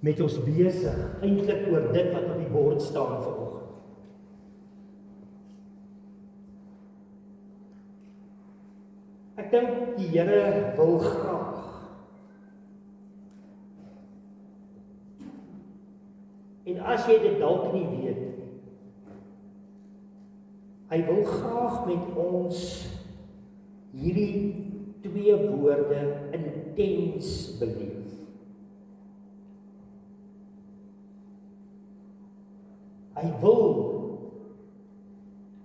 met ons besig, eintlik oor dit wat op die bord staan vanoggend. Ek dink die Here wil graag en as jy dit dalk nie weet, hy wil graag met ons hierdie twee woorde intens beleef. Hy wil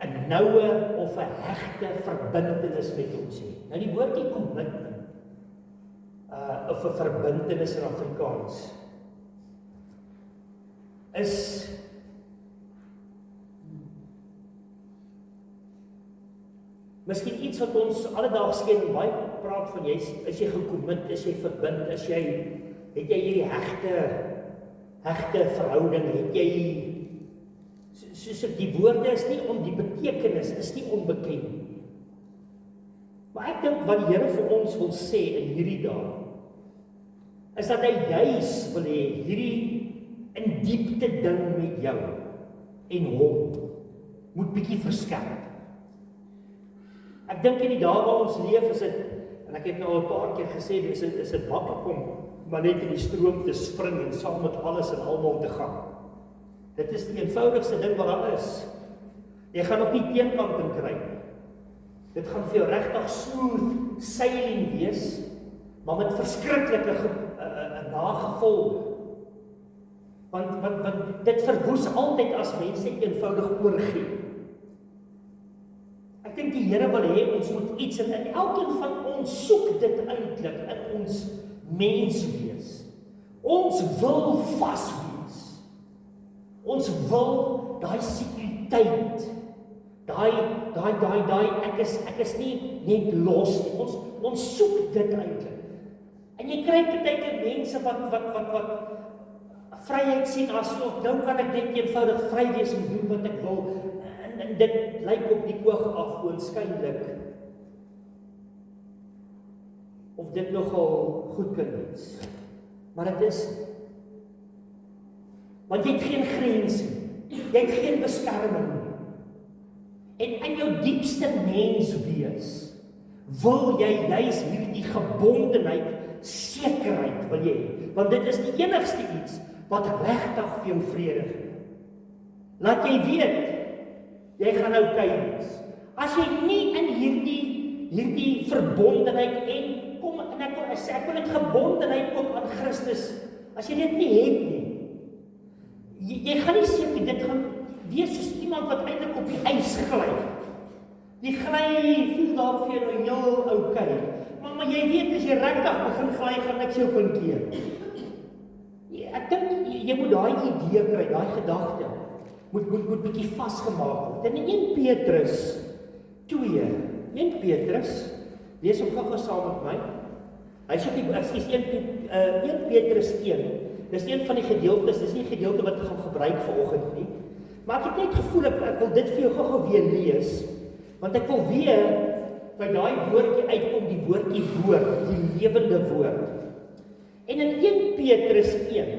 'n noue of 'n hegte verbintenis met ons hê. Nou die woordjie commitment, of 'n verbintenis in Afrikaans, is miskien iets wat ons alledaags ken, baie praat van jy is jy gekommit, is jy verbind, het jy hierdie hegte verhouding, het jy soos die woorde is nie om die betekenis, is nie onbekend. Maar ek dink wat die Here vir ons wil sê in hierdie dae, is dat hy juis wil hê hierdie in diepte ding met jou en hom moet bietjie verskerp. Ek dink in die dae waar ons leef is dit, en ek het nou al 'n paar keer gesê, is dit maklik om maar net in die stroom te spring en saam met alles en almal te gaan. Dit is die eenvoudigste ding wat daar is. Jy gaan op nie teenkant kry. Dit gaan vir jou regtig smooth sailing wees, maar met verskriklike nagevolge. Want dit verwoes altyd as mense eenvoudig oorgee. Ek dink die Here wil hê ons moet iets en elkeen van ons soek dit eintlik in ons menswees. Ons wil vas wees. Ons wil daai sekuriteit. Daai ek is nie net los nie. Ons soek dit eintlik. En jy kry partykeer mense wat vryheid sien as nou kan ek net eenvoudig vry wees en doen wat ek wil. En dit lyk op die oog af oënskynlik of dit nogal goed kan wees. Maar dit is want jy het geen grense, jy het geen beskerming nie. En in jou diepste menswees wil jy juis hierdie gebondenheid, sekerheid wil jy hê, want dit is die enigste iets wat regtig vir jou vrede gee. Laat jy weet, jy gaan oukei wees. As jy nie in hierdie verbondenheid en kom en ek wil dit gebondenheid ook aan Christus, as jy dit nie het nie, jy gaan nie seker, dit gaan wees soos iemand wat eintlik op die ys gly. Die gly voel dalk vir jou heel oukei, maar jy weet as jy regtig begin gly, gaan niks jou kan keer. Ek dink jy moet daai idee kry, daai gedagte moet bietjie vasgemaak word. En in 1 Petrus 2, 1 Petrus, lees hom gou saam met my. Hy sê ekskuus 1 Petrus 1. Dis een van die gedeeltes, dis nie gedeelte wat ek gaan gebruik vanoggend nie. Maar ek het net gevoel ek wil dit vir jou gou weer lees, want ek wil weer by daai woordjie uitkom, die woordjie woord, die lewende woord. En in 1 Petrus 1,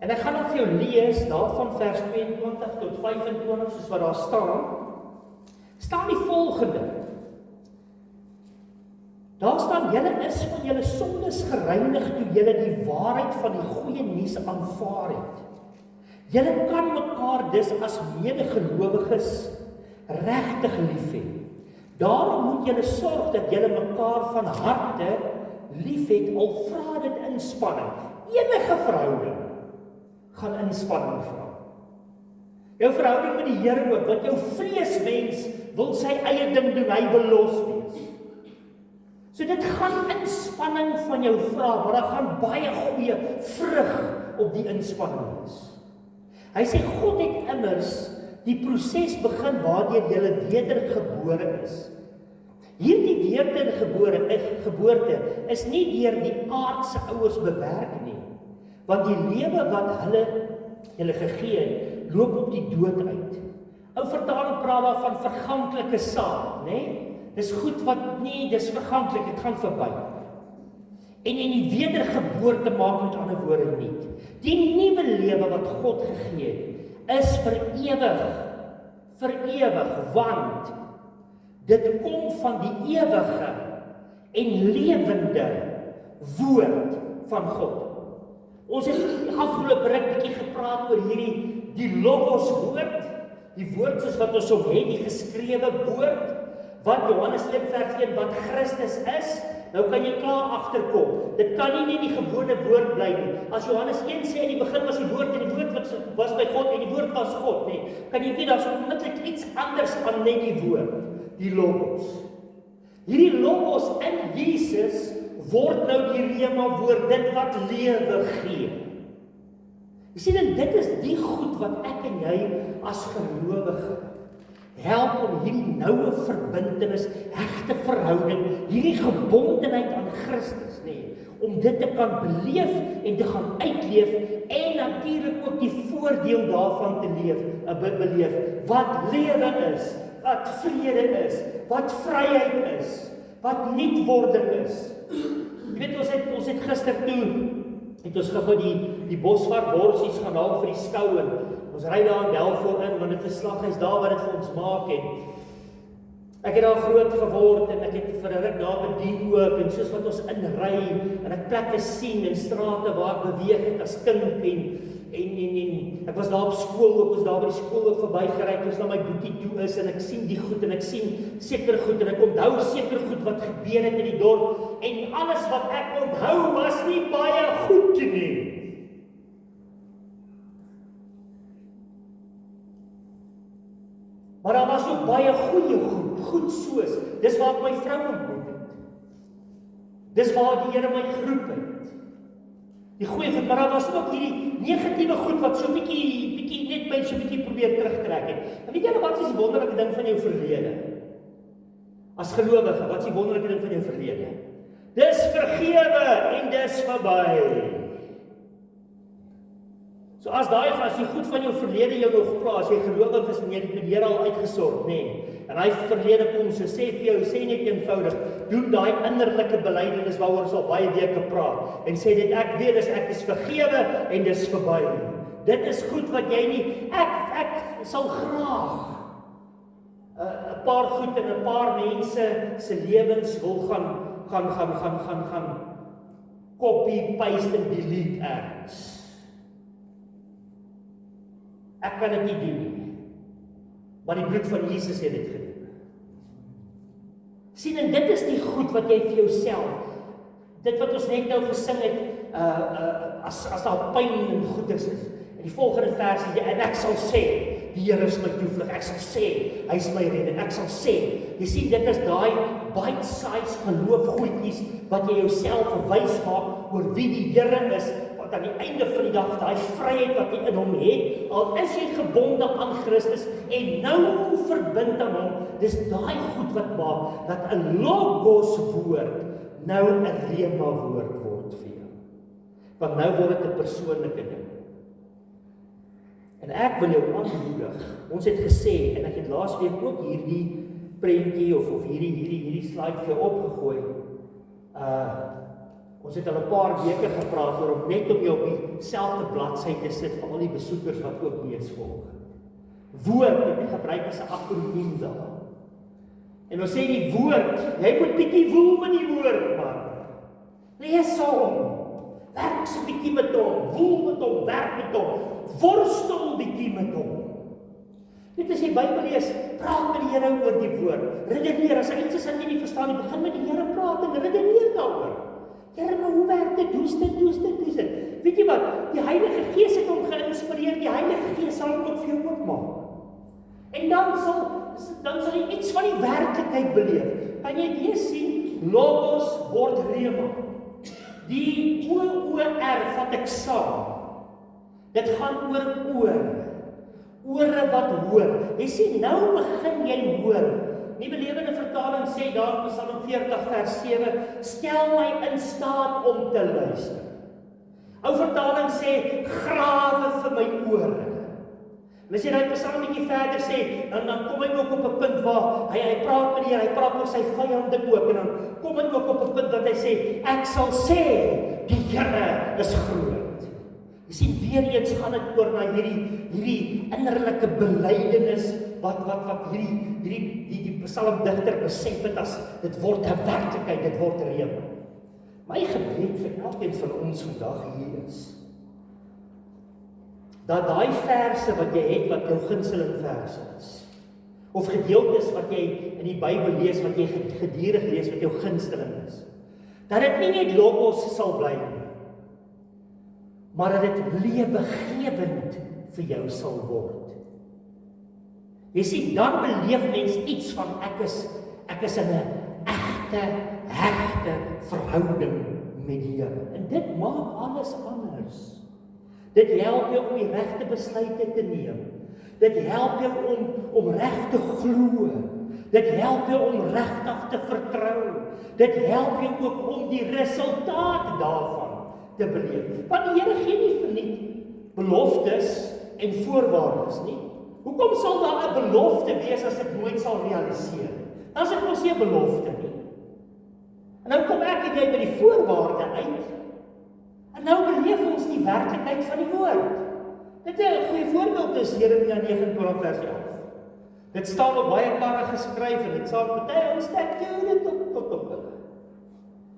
en ek gaan nou vir jou lees, daarvan vers 22 tot 25, soos wat daar staan die volgende. Daar staan, julle is van julle sondes gereinig toe julle die waarheid van die goeie nuus aanvaar het. Julle kan mekaar dus as medegelowiges regtig lief hê. Daarom moet julle sorg dat julle mekaar van harte lief het, al vra dit inspanning. Enige verhouding gaan inspanning vra. Jou verhouding met die Here ook, want jou vleesmens wil sy eie ding doen, hy wil los wees. So dit gaan inspanning van jou vra, maar daar gaan baie goeie vrug op die inspanning wees. Hy sê God het immers die proses begin waardeur jy wedergebore is. Hierdie wedergeboorte is nie deur die aardse ouers bewerk nie, want die lewe wat hulle gegee het, loop op die dood uit. Ou vertaling praat daar van verganklike saad, né? Dis goed wat nie, dis verganklik, dit gaan verby. en die wedergeboorte maak met ander woorde nie. Die nuwe lewe wat God gegee het, is vir ewig, want dit kom van die ewige en lewende woord van God. Ons het afgelope ruk bietjie gepraat oor die logos woord, die woord soos wat ons hom het, die geskrewe woord, wat Johannes 1 vers 1, wat Christus is. Nou kan jy klaar agterkom. Dit kan nie net die gewone woord bly nie. As Johannes 1 sê, in die begin was die woord, en die woord was by God, en die woord was God, nee. Kan jy weet, daar is onmiddellik iets anders aan net die woord, die logos. Hierdie logos in Jesus word nou die rema woord, dit wat lewe gee. Jy sien, en dit is die goed wat ek en jy as gelowige help om hierdie noue verbintenis, egte verhouding, hierdie gebondenheid aan Christus, om dit te kan beleef en te gaan uitleef en natuurlik ook die voordeel daarvan te beleef, wat lewe is, wat vrede is, wat vryheid is, wat nuutwording is. Jy weet, ons het gister toe, het ons gou die Bosvaart borsies gaan haal vir die skou en ons ry daar in Belfort in, want dit is slaghuis daar wat dit vir ons maak en ek het daar groot geword en ek het vir 'n ruk daar bedien ook en soos wat ons inry en ek plekke sien en strate waar ek beweeg het as kind en ek was daar op skool ook, ons daar by die skool ook verbygery toe ons na my boetie toe is en ek sien die goed en ek sien seker goed en ek onthou seker goed wat gebeur het in die dorp en alles wat ek onthou was nie baie goed nie. Maar daar was ook baie goeie goed soos, dis waar ek my vrou ontmoet het. Dis waar die Here my geroep het. Die goeie goed, maar daar was ook hierdie negatiewe goed wat so bietjie net my so bietjie probeer terugtrek het. En weet julle wat is die wonderlike ding van jou verlede? As gelowige, wat is die wonderlike ding van jou verlede? Dis vergewe en dis verby. So as die goed van jou verlede jou nog pla, as jy gelowig is en jy het die Here al uitgesort, en hy verlede kom, so sê vir jou, sê net eenvoudig, doen daai innerlike belydenis waaroor ons al baie weke praat, en sê dit, ek weet, ek is vergewe en dis verby. Dit is goed wat jy nie, ek sal graag 'n paar goed en 'n paar mense se lewens wil gaan copy, paste en delete ergens. Ek kan dit nie doen nie. Maar die bloed van Jesus het dit gedoen. Sien, en dit is die goed wat jy vir jouself, dit wat ons net nou gesing het, as daar pyn en goeders is. En die volgende vers is, en ek sal sê, die Here is my toevlug, ek sal sê, hy is my redder, ek sal sê, jy sien, dit is daai bite-size geloofgoedjies, wat jy jouself wys maak, oor wie die Here is, want aan die einde van die dag, daai vryheid wat jy in hom het, al is jy gebonde aan Christus, en nou verbind aan hom, dis daai goed wat maak, dat 'n logos woord, nou 'n rema woord word vir jou. Want nou word dit 'n persoonlike ding. En ek wil jou aanmoedig, ons het gesê, en ek het laasweek ook hierdie prentjie, of hierdie slide vir opgegooi, ons het al 'n paar weke gepraat oor om net om jou op dieselfde bladsy te sit vir al die besoekers wat ook leesvolg. Woord het ek gebruik as 'n akroniem daar. En ons sê die woord, jy moet bietjie woel met die woord, man. Lees hom. Werk so bietjie met hom, woel met hom, werk met hom, worstel bietjie met hom. Net as jy Bybel lees, praat met die Here oor die woord. Redeneer, as iets is wat jy nie verstaan nie, begin met die Here praat en redeneer daaroor. Here, maar hoe werk dit? Does dit? Weet jy wat? Die Heilige Gees het hom geïnspireer, die Heilige Gees sal hom ook vir jou oopmaak. En dan sal jy iets van die werklikheid beleef. Kan jy weer sien, logos word rema. Die OOR vat ek saam. Dit gaan oor ore wat hoor. Jy sien, nou begin jy hoor. Nuwe Lewende Vertaling sê daar in Psalm 40 vers 7, stel my in staat om te luister. Ou vertaling sê, grawe vir my ore. En as jy daai Psalm bietjie verder sê, dan kom hy ook op 'n punt waar hy praat met die Here, hy praat oor sy vyande ook, en dan kom hy ook op 'n punt wat hy sê, ek sal sê, die Here is groot. Jy sien, weer eens gaan dit oor na hierdie innerlike belydenis, wat die psalmdigter besef het as, dit word 'n werklikheid, dit word rema. My gebed vir elkeen van ons vandag hier is, dat daai verse wat jy het, wat jou gunsteling verse is, of gedeeltes wat jy in die Bybel lees, wat jy gedurig lees, wat jou gunsteling is, dat dit nie net logos sal bly nie, maar dat dit lewegewend vir jou sal word. Jy sien, dan beleef mens iets van ek is in 'n hegte verhouding met die Here. En dit maak alles anders. Dit help jou om die regte besluite te neem. Dit help jou om reg te glo. Dit help jou om regtig te vertrou. Dit help jou ook om die resultaat daarvan te beleef. Want die Here gee nie verniet beloftes en voorwaardes nie. Hoekom sal daar 'n belofte wees as dit nooit sal realiseer? Dan is dit mos nie 'n belofte nie. En nou kom ek en jy by die voorwaarde uit. En nou beleef ons die werklikheid van die woord. Dit is 'n goeie voorbeeld is Jeremia 29 vers 11. Dit staan op baie karre geskryf en dit staan party ons sterk dit op hulle.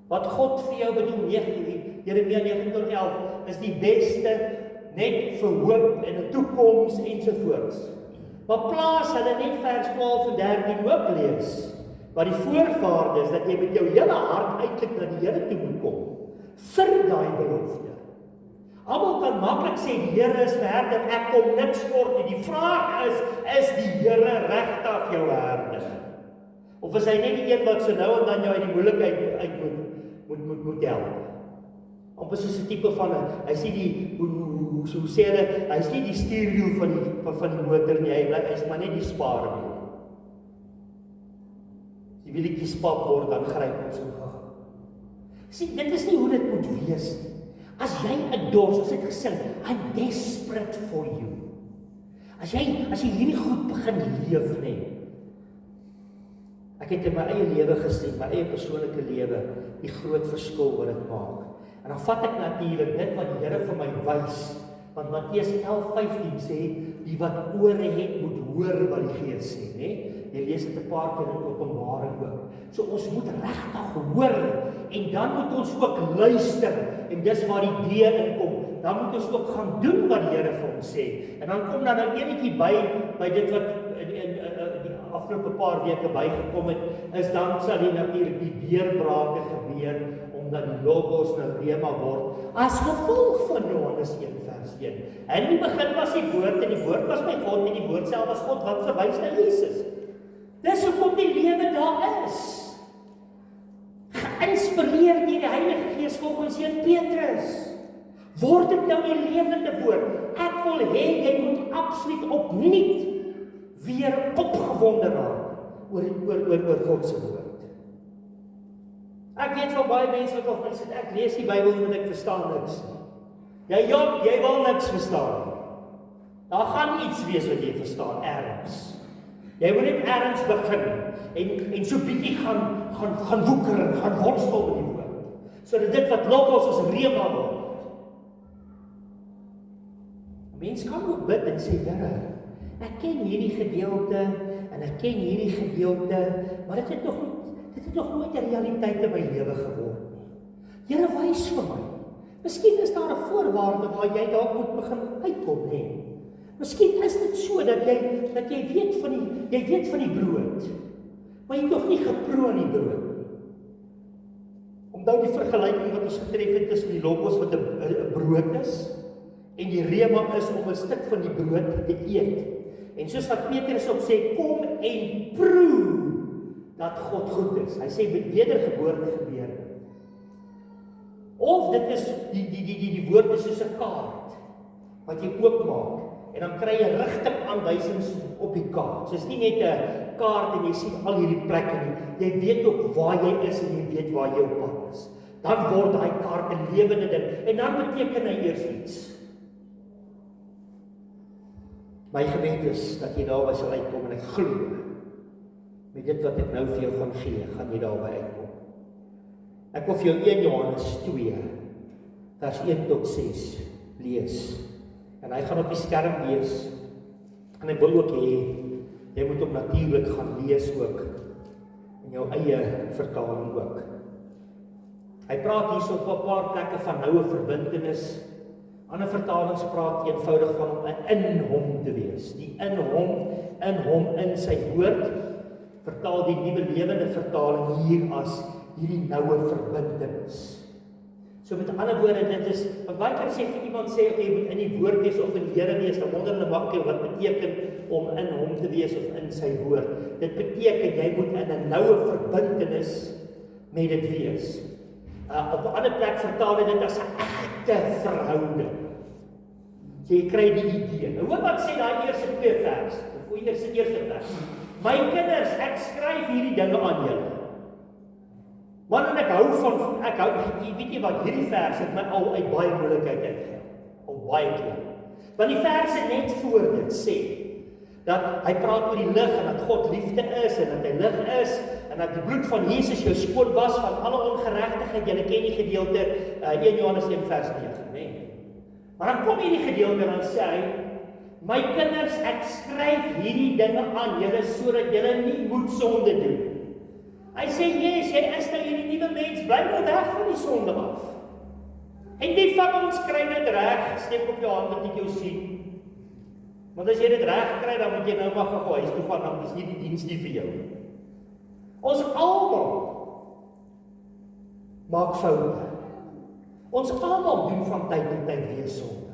Wat God vir jou bedoel, Jeremia 29:11 is die beste net vir hoop en 'n toekoms ensovoorts. Maar plaas hulle net vers 12 en 13 ook lees. Maar die voorwaarde is dat jy met jou hele hart eintlik na die Here toe moet kom vir daai belofte. Almal kan maklik sê die Here is my herder, ek kom niks kort nie. Die vraag is die Here regtig jou herder? Of is hy net die een wat so nou en dan jou uit die moeilikheid uit moet help? Amper soos 'n tipe van hy sê die hoe sê hulle, hy is nie die stuurwiel van die motor nie, hy is maar net die spaarwiel. Die wielietjies pap word, dan gryp ons so gou. Sien, dit is nie hoe dit moet wees nie. As jy 'n dors, as ek gesing, I'm desperate for you. As jy hierdie goed begin leef, nee. Ek het in my eie lewe gesien, my eie persoonlike lewe, die groot verskil wat dit maak. En dan vat ek natuurlik dit wat die Here vir my wys, want Matteus 11:15 sê, die wat ore het moet hoor wat die Gees sê, né? Jy lees dit 'n paar keer in Openbaring ook. So ons moet regtig hoor en dan moet ons ook luister en dis waar die D inkom. Dan moet ons ook gaan doen wat die Here vir ons sê. En dan kom daar nou enetjie by dit wat in die afgelope paar weke bygekom het, is dan sal die natuurlik die deurbrake gebeur omdat die logos nou rema word as gevolg van Johannes 1 vers 1. In die begin was die woord en die woord was by God en die woord self was God wat verwys na Jesus. Dis hoekom die lewe daar is. Geïnspireer deur die Heilige Gees volgens 1 Petrus. Word dit nou die lewende woord. Ek wil hê jy moet absoluut opnuut weer opgewonde raak oor God se woord. Ek weet van baie mense wat nog sê ek lees die Bybel en ek verstaan niks. Jy wil niks verstaan. Daar gaan iets wees wat jy verstaan ergens. Jy moet net ergens begin en so bietjie gaan woeker en gaan worstel met die woord. Sodat dit wat logos as rema word. Mens kan ook bid en sê, Here, ek ken hierdie gedeelte en ek ken hierdie gedeelte, maar dit het nog nooit 'n realiteit in my lewe geword nie. Here, wys vir my. Miskien is daar 'n voorwaarde waar jy dalk moet begin uitkom, hè. Miskien is dit so dat jy weet van die brood, maar jy het nog nie geproe aan die brood nie. Onthou die vergelyking wat ons getref het tussen die logos wat 'n brood is en die rema is om 'n stuk van die brood te eet. En soos wat Petrus ook sê, kom en proe dat God goed is. Hy sê met wedergeboorte gebeur. Of dit is die woord is soos 'n kaart wat jy oopmaak en dan kry jy rigtingaanwysings op die kaart. So is nie net 'n kaart en jy sien al hierdie plekke nie. Jy weet ook waar jy is en jy weet waar jou pad is. Dan word daai kaart 'n lewende ding en dan beteken hy eers iets. My gebed is dat jy daarby sal uitkom en ek glo met dit wat ek nou vir jou gaan gee, gaan jy daarby uitkom. Ek wil vir jou 1 Johannes 2 vers 1 tot 6 lees. En hy gaan op die skerm wees. En ek wil ook hê jy moet hom natuurlik gaan lees ook in jou eie vertaling ook. Hy praat hierso op 'n paar plekke van noue verbintenis. Ander vertalings praat eenvoudig van om in hom te wees. Die in hom, in sy woord, vertaal die Nuwe Lewende Vertaling hier as hierdie noue verbintenis. So met ander woorde, dit is, want baie keer sê vir iemand sê, jy moet in die woord wees of in die Here wees, dan wonder hulle maklik wat beteken om in hom te wees of in sy woord. Dit beteken, jy moet in 'n noue verbintenis met dit wees. Op 'n ander plek vertaal hy dit as 'n egte verhouding. So jy kry die idee. Nou hoor wat sê daai eerste 2 vers, of eerste vers. My kinders, ek skryf hierdie dinge aan julle. Maar en ek hou, weet jy wat, hierdie vers het my al uit baie moeilikheid uitgehelp. Al baie keer. Want die verse net voor dit sê, dat hy praat oor die lig en dat God liefde is en dat hy lig is en dat die bloed van Jesus jou skoon was van alle ongeregtigheid. Julle ken die gedeelte 1 Johannes 1 vers 9, né? Maar dan kom hierdie gedeelte en dan sê hy, my kinders, ek skryf hierdie dinge aan julle sodat julle nie moet sonde doen. Hy sê, yes, jy is nou hierdie nuwe mens, bly nou weg van die sonde af. En wie van ons kry dit reg? Steek op jou hand dat ek jou sien. Want as jy dit reg kry, dan moet jy nou maar gou huis toe gaan, dan is nie die diens nie vir jou. Ons almal maak foute. Ons almal doen van tyd tot tyd weer sonde.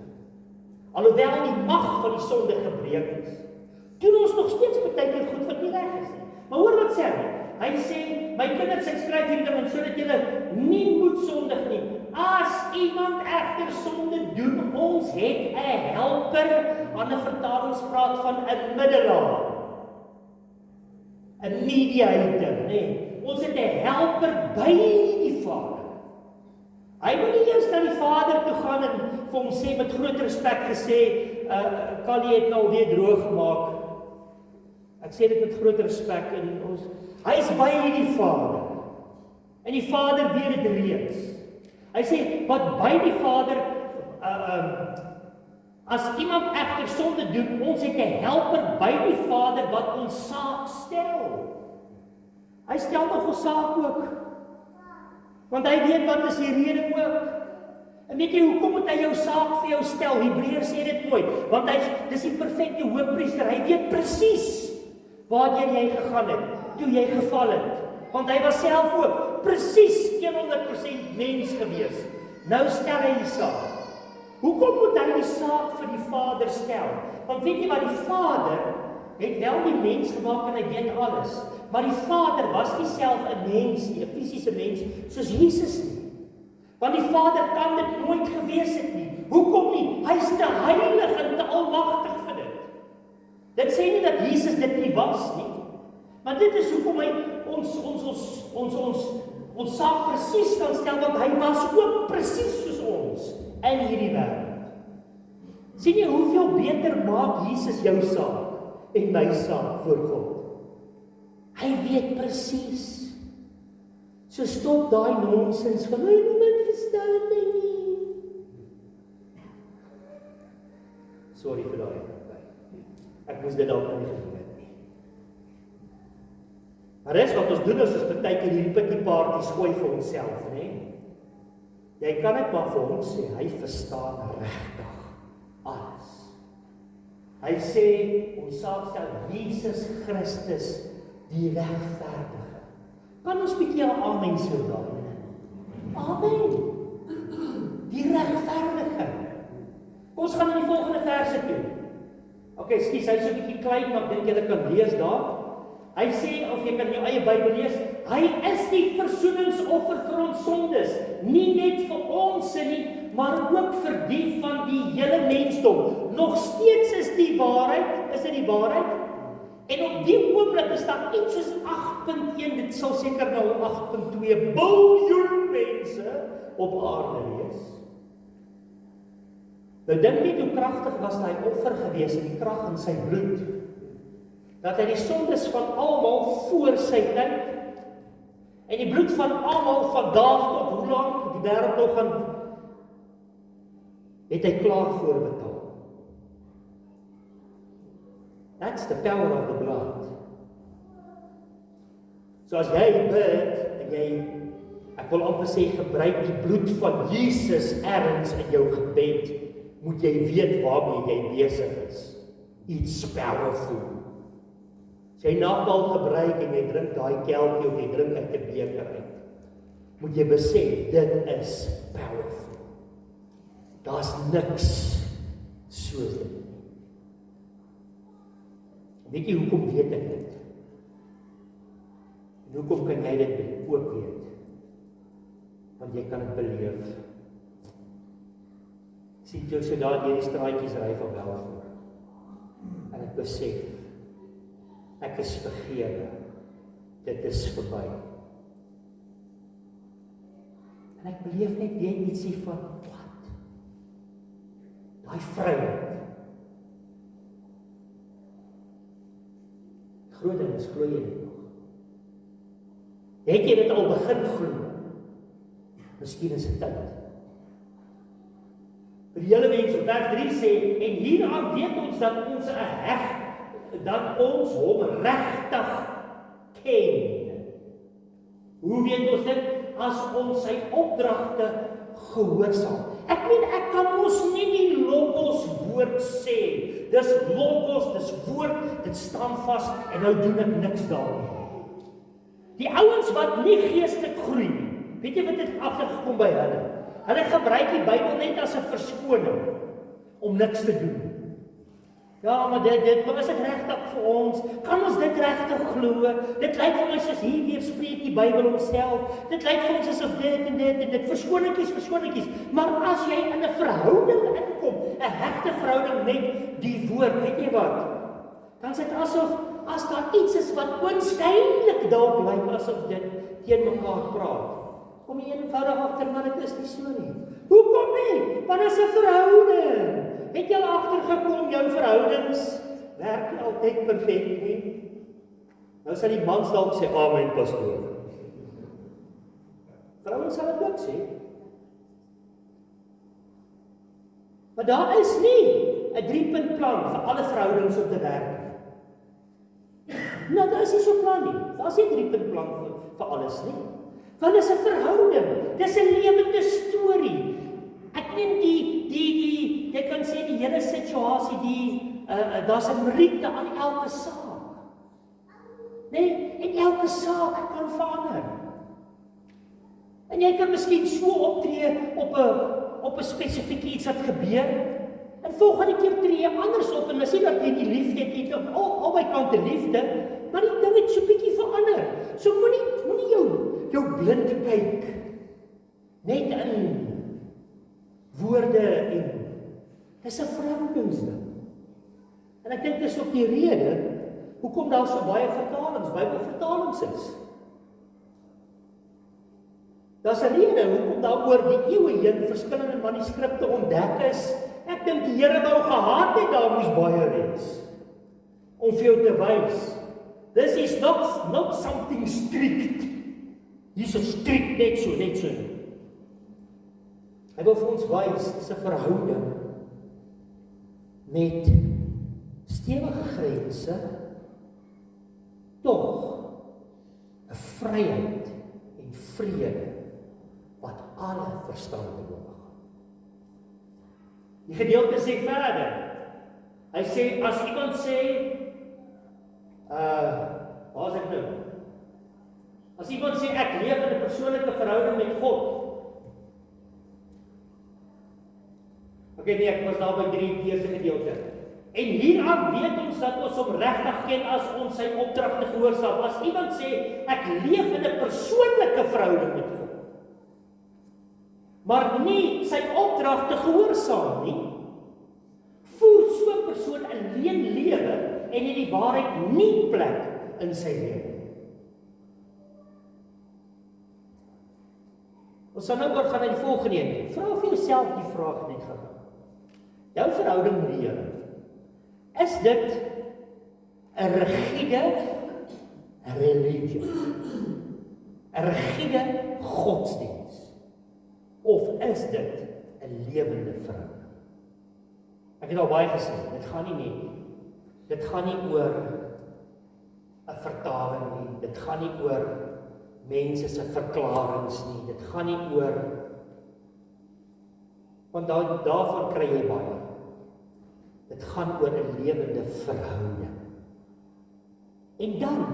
Alhoewel die mag van die sonde gebreek is, doen ons nog steeds baie keer goed wat nie reg is nie. Maar hoor wat sê hy? Hy sê, my kinders, ek skryf hierdie dinge sodat julle nie moet sondig nie. As iemand egter sonde doen, ons het 'n helper, ander vertalings praat van 'n middelaar. 'n mediator, nee. Ons het 'n helper by die Vader. Hy wil nie eers na die Vader toe gaan en vir hom sê met groot respek gesê, Kali het nou weer droog gemaak. Ek sê dit met groot respek en hy is by die Vader. En die Vader weet dit reeds. Hy sê, wat by die Vader, as iemand egter sonde doen, ons het 'n helper by die Vader wat ons saak stel. Hy stel nog ons saak ook. Want hy weet wat is die rede ook. En weet jy, hoekom moet hy jou saak vir jou stel? Hebreërs sê dit mooi, want dis die perfekte hoëpriester. Hy weet presies waarheen jy gegaan het, toe jy geval het. Want hy was self ook presies 100% mens gewees. Nou stel hy die saak. Hoekom moet hy die saak vir die Vader stel? Want weet jy wat, die Vader het wel die mens gemaak en hy weet alles. Maar die Vader was nie self 'n mens nie, 'n fisiese mens, soos Jesus nie. Want die Vader kan dit nooit gewees het nie. Hoekom nie? Hy is te heilig en te almagtig vir dit. Dit sê nie dat Jesus dit nie was nie. Maar dit is hoekom hy ons saak presies kan stel, want hy was ook presies soos ons in hierdie wêreld. Sien jy hoeveel beter maak Jesus jou saak en my saak voor God? Hy weet presies. So stop daai nonsens van niemand verstaan my nie. Sorry vir daai. Ek moes dit dalk nie gedoen het nie. Maar dis wat ons doen, is ons baie keer hierdie pikkie-paartjies gooi vir onsself, né? Jy kan net maar vir hom sê, hy verstaan regtig alles. Hy sê, ons saak stel Jesus Christus die regverdige. Kan ons bietjie 'n amen sê daarin? Amen. Die regverdige. Ons gaan in die volgende verse toe. Okay, skus, hy's so 'n bietjie klein, maar ek dink julle kan lees daar. Hy sê, of jy kan jou eie Bybel lees, hy is die versoeningsoffer vir ons sondes, nie net vir ons nie, maar ook vir die van die hele mensdom. Nog steeds is dit die waarheid? En op die oomblik is daar iets soos 8.1, dit sal seker nou 8.2 biljoen mense op aarde wees. Nou dink net hoe kragtig was daai offer gewees in die krag in sy bloed. Dat hy die sondes van almal voor sy tyd en die bloed van almal van daag tot hoe lank die wêreld nog gaan het hy klaar voorbetaal. That's the power of the blood. So as jy bid en jy, ek wil amper sê, gebruik die bloed van Jesus ergens in jou gebed, moet jy weet waarmee jy besig is. It's powerful. As jy nagmaal gebruik en jy drink daai kelkie of jy drink uit 'n beker uit, moet jy besef, dit is powerful. Daar's niks soos dit. Weet jy hoekom weet ek dit? En hoekom kan jy dit ook weet? Want jy kan dit beleef. Sien jy so daar deur die straatjies ry van Belfort. En ek besef, ek is vergewe. Dit is verby. En ek beleef net weer ietsie van wat? Daai vryheid. Groot ding is, glo jy dit nog? Het jy dit al begin glo? Miskien is dit tyd. Vir die hele mens, vers 3 sê, en hieraan weet ons dat ons dat ons hom regtig ken. Hoe weet ons dit? As ons sy opdragte gehoorsaam. Ek meen, ek kan mos nie die logos woord sê. Dis logos, dis woord, dit staan vas en nou doen ek niks daarmee. Die ouens wat nie geestelik groei nie, weet jy wat het agtergekom by hulle? Hulle gebruik die Bybel net as 'n verskoning om niks te doen. Ja, maar dit is dit regtig vir ons? Kan ons dit regtig glo? Dit lyk vir my soos hier spreek die Bybel homself. Dit lyk vir ons asof dit en dit verskoningetjies. Maar as jy in 'n verhouding inkom, 'n hegte verhouding met die woord, weet jy wat? Dan is dit asof as daar iets is wat oënskynlik dalk lyk asof dit teen mekaar praat. Kom jy eenvoudig agter, maar dit is nie so nie. Hoekom nie? Want dit is 'n verhouding. Het jy al agtergekom, jou verhoudings werk nie altyd perfek nie? Nou sal die mans dalk sê, amen, pastoor. Vrouens sal dit ook sê. Maar daar is nie 'n 3-punt plan vir alle verhoudings om te werk. Nou, daar is nie so 'n plan nie. Daar is nie 'n 3-punt plan vir alles nie. Want dit is 'n verhouding. Dit is 'n lewende storie. Ek meen jy kan sê die hele situasie, daar's 'n meriete aan elke saak. Nee, en elke saak kan verander. En jy kan miskien so optree op 'n spesifieke iets wat gebeur. En volgende keer tree jy anders op en sê dat jy die liefde het op albei kante liefde, maar die ding het so bietjie verander. So moenie jou blind kyk net in woorde en dis 'n verhoudingsding. En ek dink dis ook die rede hoekom daar so baie vertalings, Bybelvertalings is. Daar's 'n rede hoekom daar oor die eeue heen verskillende manuskripte ontdek is. Ek dink die Here wou gehad het daar moes baie wees om vir jou te wys. This is not something strict. Hier's 'n strikt net so. Hy wil vir ons wys, dis 'n verhouding met stewige grense, tog 'n vryheid en vrede wat alle verstand behoort. Die gedeelte sê verder. Hy sê as iemand sê waar is ek nou? As iemand sê ek leef in 'n persoonlike verhouding met God. Nee, ek was daar by 3 eerste gedeelte. En hieraan weet ons dat ons hom regtig ken as ons sy opdragte gehoorsaam. As iemand sê ek leef in 'n persoonlike verhouding met God, maar nie sy opdragte gehoorsaam nie, voer so 'n persoon 'n leuen lewe en het die waarheid nie plek in sy lewe. Ons sal nou oorgaan na die volgende een. Vra vir jouself die vraag net gou. jou verhouding met die Here, is dit 'n rigiede religie, 'n rigiede godsdiens, of is dit 'n lewende verhouding? Ek het al baie gesê, dit gaan nie oor 'n vertaling nie, dit gaan nie oor mense se verklaringe nie, dit gaan nie oor, want daarvan kry jy baie. Dit gaan oor 'n lewende verhouding. En dan,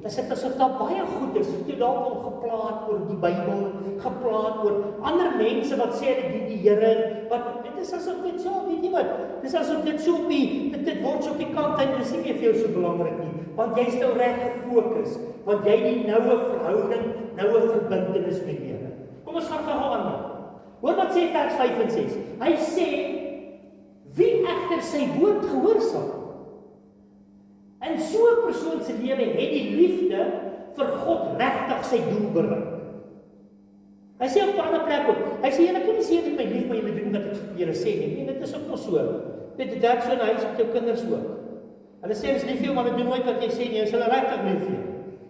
is dit asof daar baie goed is, jy dalk al geplaat oor die Bybel, geplaat oor ander mense wat sê dit die Here, wat dit is asof dit so, weet jy wat, dit is asof dit so op dit word so op die kant en dis nie meer vir jou so belangrik nie, want jy's nou reg gefokus, want jy die noue verhouding, noue verbintenis met die Here. Kom ons gaan gou aan. Hoor wat sê vers 5 en 6. Hy sê, wie egter sy woord gehoorsaam, in so 'n persoon se lewe het die liefde vir God regtig sy doel bereik. Hy sê op 'n ander plek ook, hy sê, julle kan nie sê dat my lief, maar julle doen wat ek vir julle sê nie. Nee, dit is ook nog so. Dit werk so in 'n huis met jou kinders ook. Hulle sê, ons lief vir jou, maar hulle doen nooit wat jy sê nie, ons hulle regtig lief vir jou.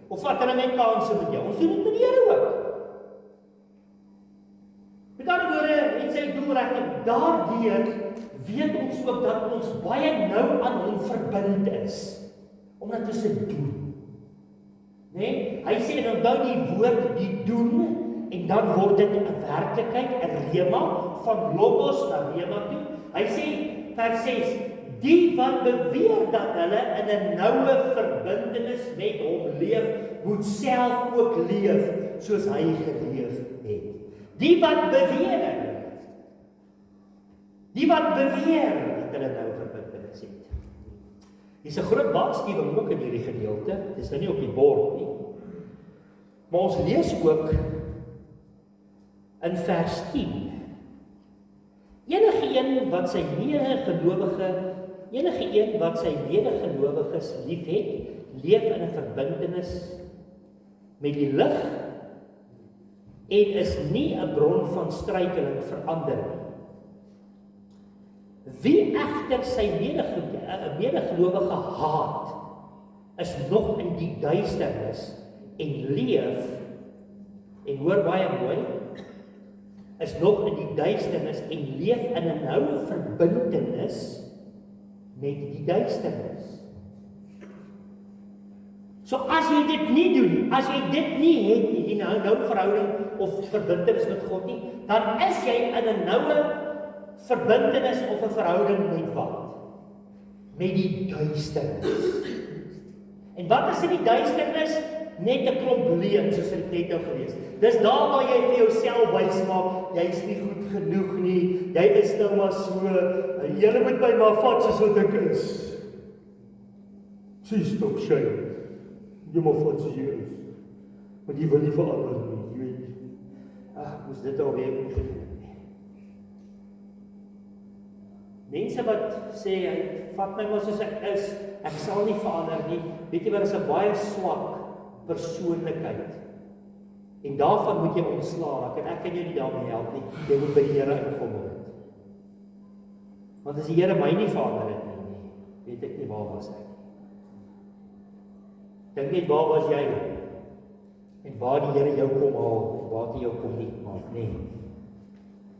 Of vat hulle net kanse met jou. Ons doen dit met die Here ook. Met ander woorde, het sy doel regtig. Daardeur weet ons ook dat ons baie nou aan hom verbind is. Omdat ons dit doen. Hy sê, dan onthou die woord die doen, en dan word dit 'n werklikheid, 'n rema, van logos na rema toe. Hy sê, vers 6, die wat beweer dat hulle in 'n noue verbintenis met hom leef, moet self ook leef, soos hy geleef het. Die wat beweer dat hulle nou verbintenis het. Dis 'n groot waarskuwing ook in hierdie gedeelte, dis nou nie op die bord nie. Maar ons lees ook in vers 10. Enige een wat sy medegelowiges liefhet, leef in 'n verbintenis met die lig en is nie 'n bron van struikeling vir ander nie. Wie egter sy medegelowige haat, is nog in die duisternis en leef, en hoor baie mooi, is nog in die duisternis en leef in 'n noue verbintenis met die duisternis. So as jy dit nie doen, as jy dit nie het, die nou verhouding of verbintenis met God nie, dan is jy in 'n noue verbintenis of 'n verhouding met wat? Met die duisternis. En wat is in die duisternis? Net 'n klomp leuen, soos ek net nou gelees. Dis daar waar jy vir jouself wys maak, jy's nie goed genoeg nie, jy is nou maar so, julle moet my maar vat soos wat ek is. Sies toch sy, jy maar vat soos jy is. Want jy wil nie verander nie, jy weet. Moes dit alweer nie gedoen. Mense wat sê, vat my maar soos ek is, ek sal nie verander nie, weet jy wat, is 'n baie swak persoonlikheid. En daarvan moet jy ontslae, ek kan jou nie daarmee help nie, jy moet by die Here inkom word. Want as die Here my nie verander het nie, weet ek nie waar was ek. Dink net waar was jy, en waar die Here jou kom haal, en waar die jou kom nie maak, nee.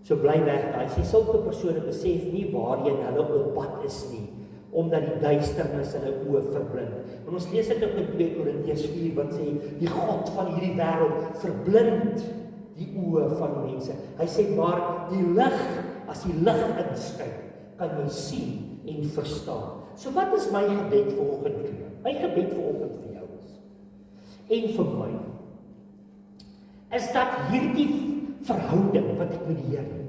So bly weg, as jy sulke persone besef nie waarheen hulle op pad is nie, omdat die duisternis hulle oë verblind. En ons lees dit ook in 2 Korintiërs 4 wat sê, die God van hierdie wêreld verblind die oë van mense. Hy sê maar die lig, as die lig inskyn, kan jy sien en verstaan. So wat is my gebed vanoggend vir jou? My gebed vanoggend vir jou is, en vir my, is dat hierdie verhouding wat ek met die Here het,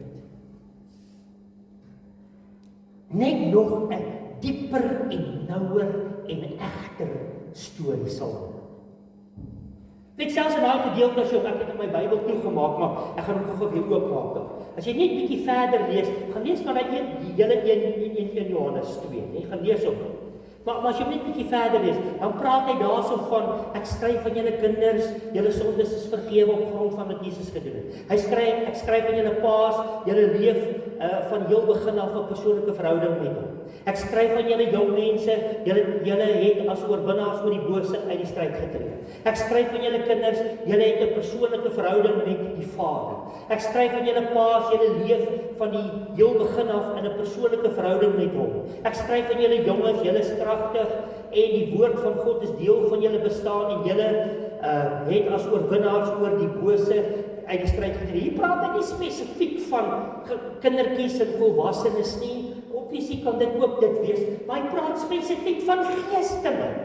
net nog 'n dieper en nouer en egter storie sal word. Ek selfs in daai gedeelte as ek het my Bybel toegemaak, maar ek gaan hom gou weer oopmaak daar. As jy net bietjie verder lees, gaan lees maar daai hele 1 Johannes 2, jy gaan lees op. Maar as jy net bietjie verder lees, dan praat hy daarso van, ek skryf aan julle kinders, julle sondes is vergewe op grond van wat Jesus gedoen het. Ek skryf aan julle paas, julle leef van heel begin af 'n persoonlike verhouding met hom. Ek skryf aan julle jong mense, julle het as oorwinnaars oor die bose uit die stryd getree. Ek skryf aan julle kinders, julle het 'n persoonlike verhouding met die Vader. Ek skryf aan julle paas, julle leef van die heel begin af in 'n persoonlike verhouding met hom. Ek skryf aan julle jonges, julle is kragtig en die woord van God is deel van julle bestaan en julle het as oorwinnaars oor die bose uit die stryd getree. Hier praat hy nie spesifiek van kindertjies en volwassenes nie. Obviously kan dit ook dit wees, maar hy praat spesifiek van geestelik.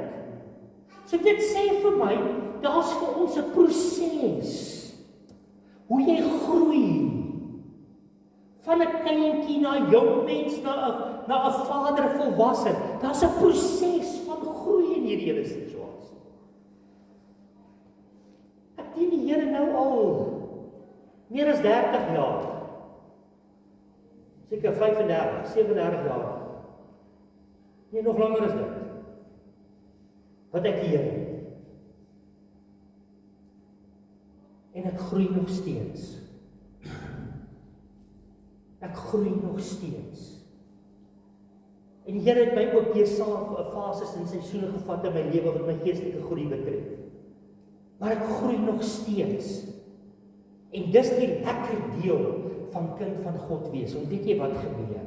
So dit sê vir my, daar's vir ons 'n proses. Hoe jy groei van 'n kindjie na 'n jong mens, na 'n vader volwasse. Daar's 'n proses van groei in hierdie hele situasie. Ek dien die Here nou al meer as 30 jaar. Seker 35, 37 jaar. Nee, nog langer as dit. Wat ek hier het. En ek groei nog steeds. Ek groei nog steeds. En die Here het my ook deur fases en seisoene gevat in my lewe wat my geestelike groei betref. Maar ek groei nog steeds. En dis die lekker deel van kind van God wees. Want weet jy wat gebeur?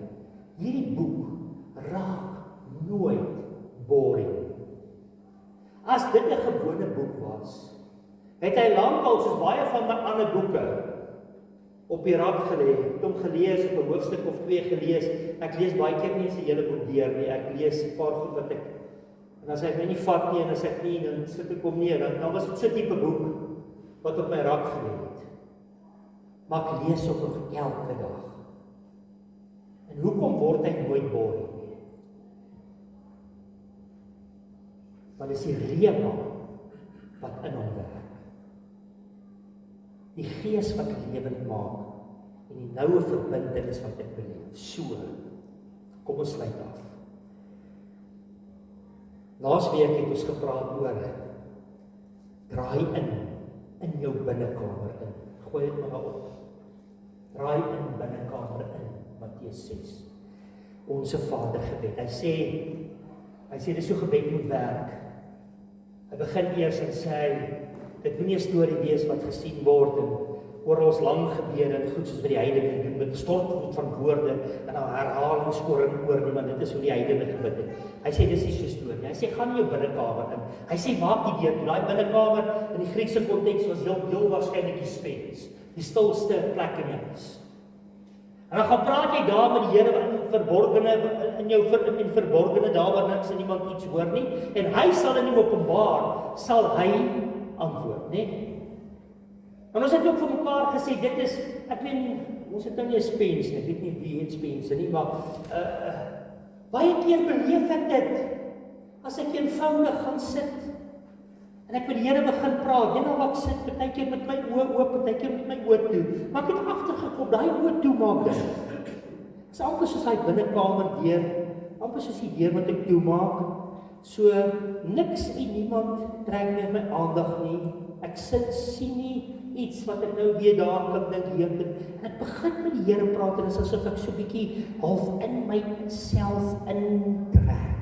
Hierdie boek raak nooit boring. As dit 'n gewone boek was, het hy lankal soos baie van my ander boeke op die rak gelê, het hom gelees, op 'n hoofstuk of 2 gelees. Ek lees baie keer nie eens die hele boek deur nie. Ek lees 'n paar goed wat ek, en as hy my nie vat nie en as ek nie, dan sit ek hom nie. Dan was dit so 'n tipe boek wat op my rak gelê het. Maar ek lees hom nog elke dag. En hoekom word hy nooit boring nie? Want dit is die rema wat in hom werk. Die Gees wat lewend maak en die noue verbintenis wat ek beleef. So, kom ons sluit af. Laasweek het ons gepraat oor draai in jou binnekamer in. Gooi dit maar op. Draai in binnekamer in, Matteus 6. Onse Vader gebed. Hy sê dis so gebed moet werk. Hy begin eers en sê dit moet nie 'n storie wees wat gesien word en oor ons lang gebede en goed soos wat die heidene doen met stortvloed van woorde en dan herhalings oor en oor nie, want dit is hoe die heidene gebid het. Hy sê dis nie so 'n storie. Hy sê gaan in jou binnekamer in. Hy sê maak die deur toe. Daai binnekamer in die Griekse konteks was heel waarskynlik die spens, die stilste plek in jou huis. En dan gaan praat jy daar met die Here in verborgene daar waar niks en niemand iets hoor nie, en hy sal in die openbaar sal hy antwoord, né? En ons het ook vir mekaar gesê dit is, ek weet ons het nou nie 'n spens nie, ek weet nie wie het spense nie, maar baie keer beleef ek dit as ek eenvoudig gaan sit en ek met die Here begin praat. Jy nou wat ek sit, partykeer met my oë oop, partykeer met my oë toe. Maar ek het agtergekom, daai oë toe maak dit. Dis amper soos hy binnekamer deur, amper soos die deur wat ek toe maak. So niks en niemand trek meer my aandag nie. Ek sien nie iets wat ek nou weer daar kan dink en ek begin met die Here praat en dit is asof ek so 'n bietjie half in myself intrek.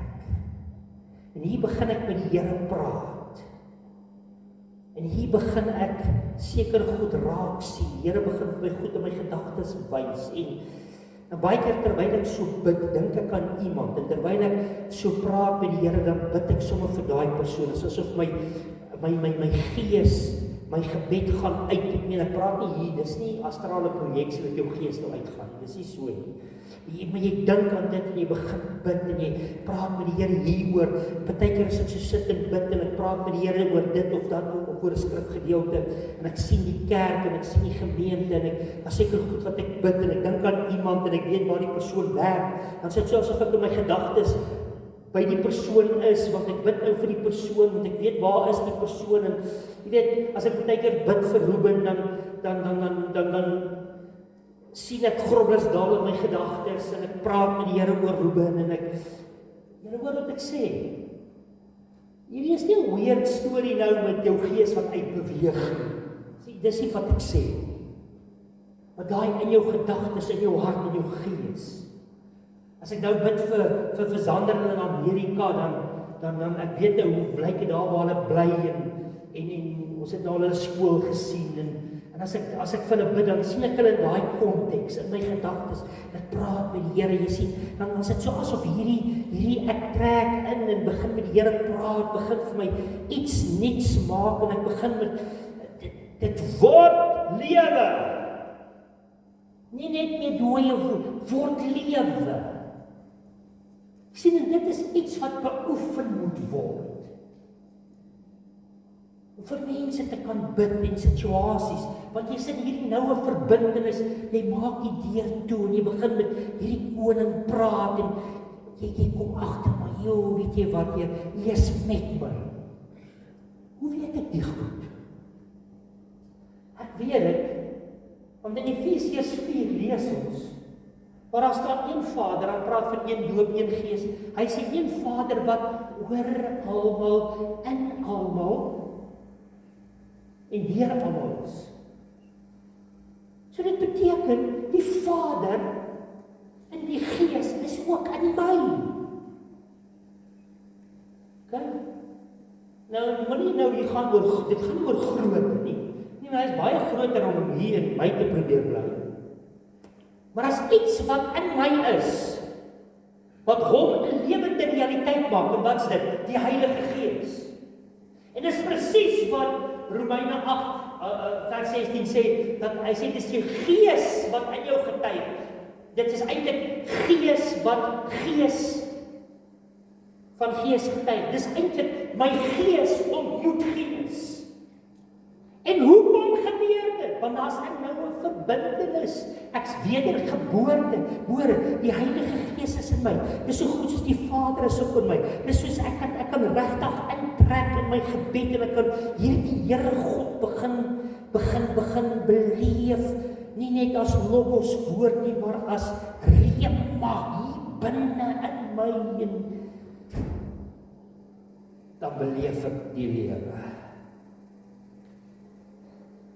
En hier begin ek met die Here praat. En hier begin ek seker goed raak sien. Die Here begin my goed in my gedagtes wys en baie keer terwyl ek so bid, dink ek aan iemand en terwyl ek so praat met die Here, dan bid ek sommer vir daai persoon. Dit is asof my gees, my gebed gaan uit. Ek meen, ek praat nie hier, dis nie astrale projeksie wat jou gees nou uitgaan. Dis nie so nie. Maar jy dink aan dit en jy begin bid en jy praat met die Here hieroor. Partykeer as ek so sit en bid en ek praat met die Here oor dit of dat of oor 'n skrifgedeelte en ek sien die kerk en ek sien die gemeente en ek as seker goed wat ek bid en ek dink aan iemand en ek weet waar die persoon werk, dan sit so asof ek in my gedagtes by die persoon is, want ek bid nou vir die persoon, want ek weet waar is die persoon en jy weet, as ek partykeer bid vir Ruben, dan sien ek grobblers daal in my gedagtes en ek praat met die Here oor Ruben en Here hoor wat ek sê. Hierdie is nie 'n weird storie nou met jou gees wat uitbeweeg nie. Dis nie wat ek sê. Maar daai in jou gedagtes, in jou hart, in jou gees. As ek nou bid vir Sander in Amerika, dan ek weet nou hoe lyk dit daar waar hulle bly en ons het nou hulle skool gesien en as ek vir hulle bid, dan sien ek hulle in daai konteks in my gedagtes. Ek praat met die Here, jy sien, dan is dit so asof hierdie ek trek in en begin met die Here praat, begin vir my iets nuuts maak en ek begin met dit word lewe. Nie net meer dooie word lewe. Sien, en dit is iets wat beoefen moet word. Om vir mense te kan bid in situasies, want jy sit hierdie noue verbintenis, jy maak die deur toe en jy begin met hierdie koning praat en jy kom agter, maar joh, weet jy wat, jy is met my. Hoe weet ek die goed? Ek weet dit, want in Efesiërs 4 lees ons, waar daar staan een Vader, dan praat van een doop, een Gees. Hy sê een Vader wat oor almal, in almal en deur almal is. So dit beteken, die Vader en die Gees is ook in my. Okay? Nou, moenie nou hier gaan oor, dit gaan nie oor grootte nie. Nee, maar hy is baie groter om hier in my te probeer bly. Maar as iets wat in my is, wat hom 'n lewende realiteit maak, en wat is dit? Die Heilige Gees. En dis presies wat Romeine 8 vers 16 sê, dat hy sê, dis jou gees wat in jou getuig. Dit is eintlik gees wat gees van gees getuig. Dis eintlik my gees ontmoet gees. En hoekom gebeur dit? Want daar's nou 'n verbintenis. Ek's wedergebore. Die Heilige Gees is in my. Dis so goed soos die Vader is ook in my. Dis soos ek kan regtig intrek in my gebed en ek kan hierdie Here God begin beleef. Nie net as logos woord nie, maar as rema hier binne in my en dan beleef ek die lewe.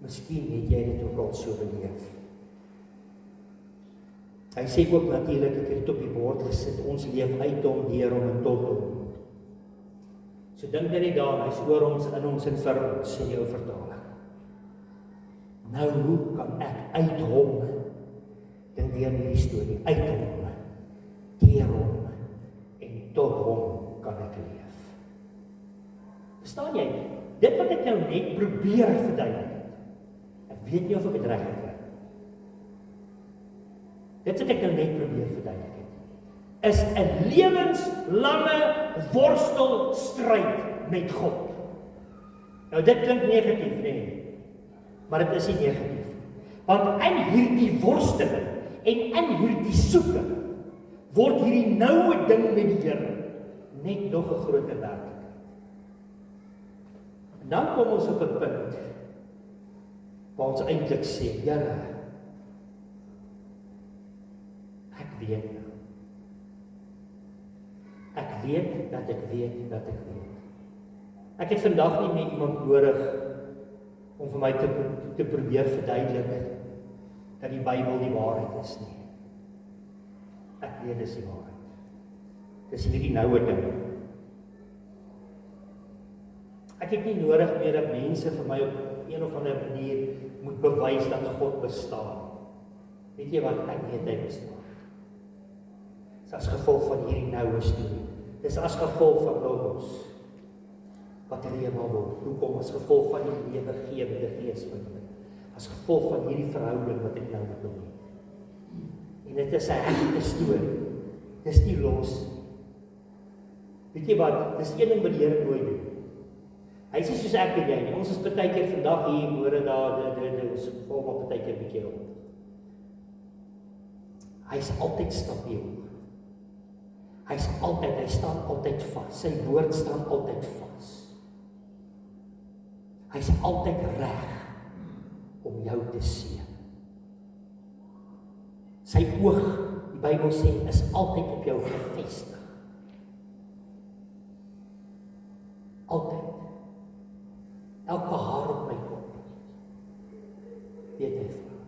Miskien het jy dit ook al so beleef. Hy sê ook natuurlik, ek het dit op die bord gesit, ons leef uit hom, deur hom en tot hom. So dink jy net daar, hy is oor ons, in ons en vir ons, sê jou vertaling. Nou, hoe kan ek uit hom, dink weer in die storie, uit hom, deur hom en tot hom kan ek leef. Verstaan jy? Dit wat ek nou net probeer verduidelik, ek weet nie of ek het reg gekry. Dit wat ek nou net probeer verduidelik het, is 'n lewenslange worstelstryd met God. Nou dit klink negatief, nee, maar dit is nie negatief. Want in hierdie worsteling en in hierdie soeke word hierdie noue ding met die Here net nog 'n groter werklikheid. En dan kom ons op 'n punt waar ons eintlik sê, Here, ek weet nou. Ek weet dat ek weet dat ek weet. Ek het vandag nie met iemand nodig om vir my te probeer verduidelik dat die Bybel die waarheid is nie. Ek weet dis die waarheid. Dis hierdie noue ding. Ek het nie nodig meer dat mense vir my op een of ander manier moet bewys dat God bestaan. Weet jy wat? Ek weet hy bestaan. Dis as gevolg van hierdie noue storie. Dis as gevolg van Logos wat rema word. Hoekom? As gevolg van die lewegewende Gees van my. As gevolg van hierdie verhouding wat ek nou met hom het. En dit is 'n egte storie. Dis nie los. Weet jy wat? Dis een ding wat die Here nooit doen. Hy sê soos ek en jy nie. Ons is baie keer vandag hier, môre daar, ons val maar baie keer 'n bietjie rond. Hy is altyd stabiel. Hy staan altyd vas. Sy woord staan altyd vas. Hy is altyd reg om jou te seën. Sy oog, die Bybel sê, is altyd op jou gefestig. Altyd. Elke haar op my kop. Weet hy van.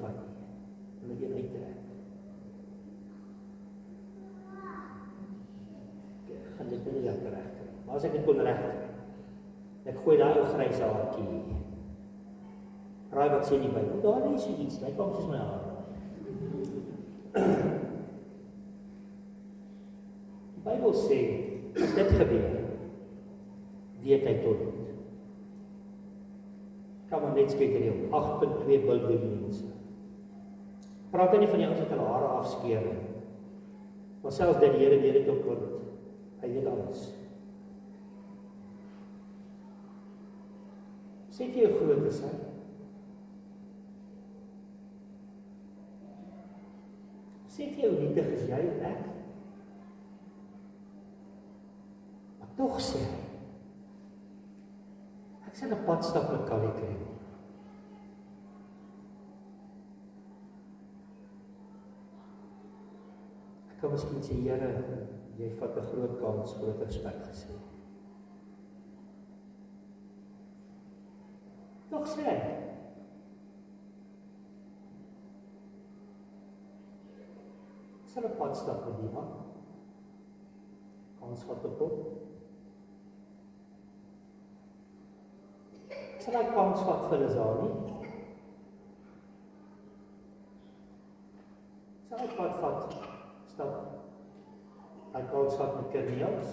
van nie. Hulle een uittrek. Ek gaan dit nie lekker reg kry. Maar as ek dit kon reg kry, ek gooi daai ou grys haartjie. Raai wat sê die Bybel? Daar is so iets, lyk ook soos my haar. Die Bybel sê, as dit gebeur, weet hy tot dit. Kan maar net kyk hier, 8.2 biljoen mense. Praat nie van die ouens wat hulle hare afskeer nie. Maar selfs dat die Here weet dit ook word. Hy weet alles. Sê jy hoe groot is hy? Sê jy hoe nietig is jy en ek? Maar tog sê hy, ek sal 'n pad stap met Callie kry. Ek kan miskien sê, Here, jy vat 'n groot kans, groot respek gesê. Tog sê hy, ek sal 'n pad stap met die man. Kans vat op hom. Sal hy kans vat vir Lazarus? Sal hy pad vat, stap, hy kans vat met Cornelius?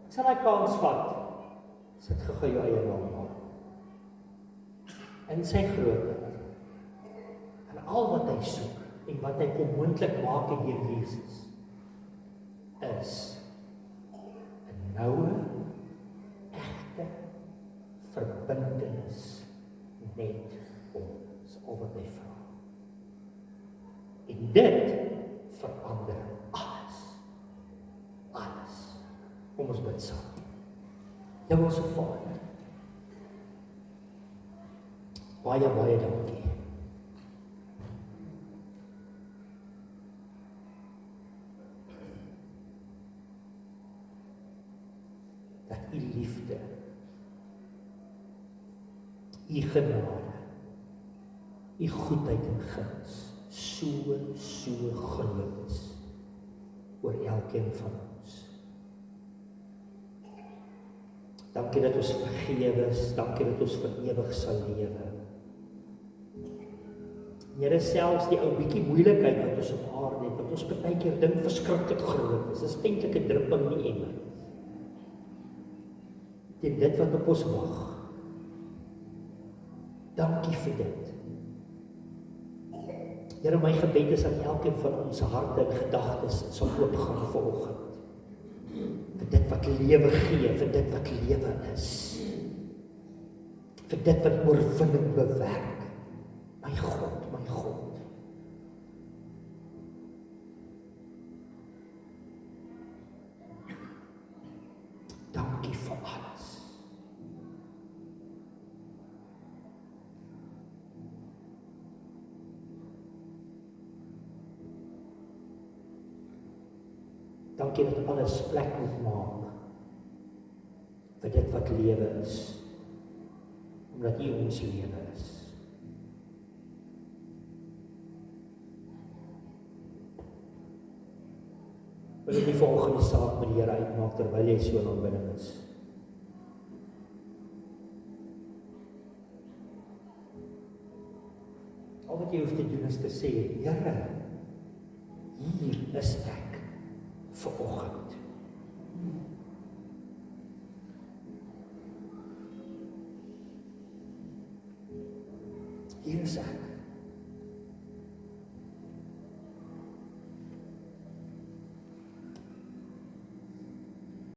Sal hy kans vat, sit gou jou eie naam aan. In sy grootheid, en al wat hy soek, en wat hy kom moontlik maak in hier Jesus, is 'n noue, egte verbintenis net ons al wat hy vra. En dit verander alles. Alles. Kom ons bid saam. Hemelse Vader, baie dankie. Dat u liefde, u genade, u goedheid en guns so groot is oor elkeen van ons. Dankie dat ons vergewe is, dankie dat ons vir ewig sal lewe. Here, selfs die ou bietjie moeilikheid wat ons op aarde het, wat ons baie keer dink verskriklik groot is eintlik 'n druppel in die emmer. Dit wat op ons wag. Dankie vir dit. Here, my gebed is dat elkeen van ons harte en gedagtes sal oopgaan vanoggend. Vir dit wat lewe gee, vir dit wat lewe is. Vir dit wat oorwinning bewerk. My God, my God. Dankie vir alles. Dankie dat alles plek moet maak vir dit wat lewe is, omdat U ons lewe is. Wil jy die volgende saak met die Here uitmaak terwyl jy so in aanbidding is? Al wat jy hoef te doen is te sê, Here, hier is ek vanoggend. Hier is ek.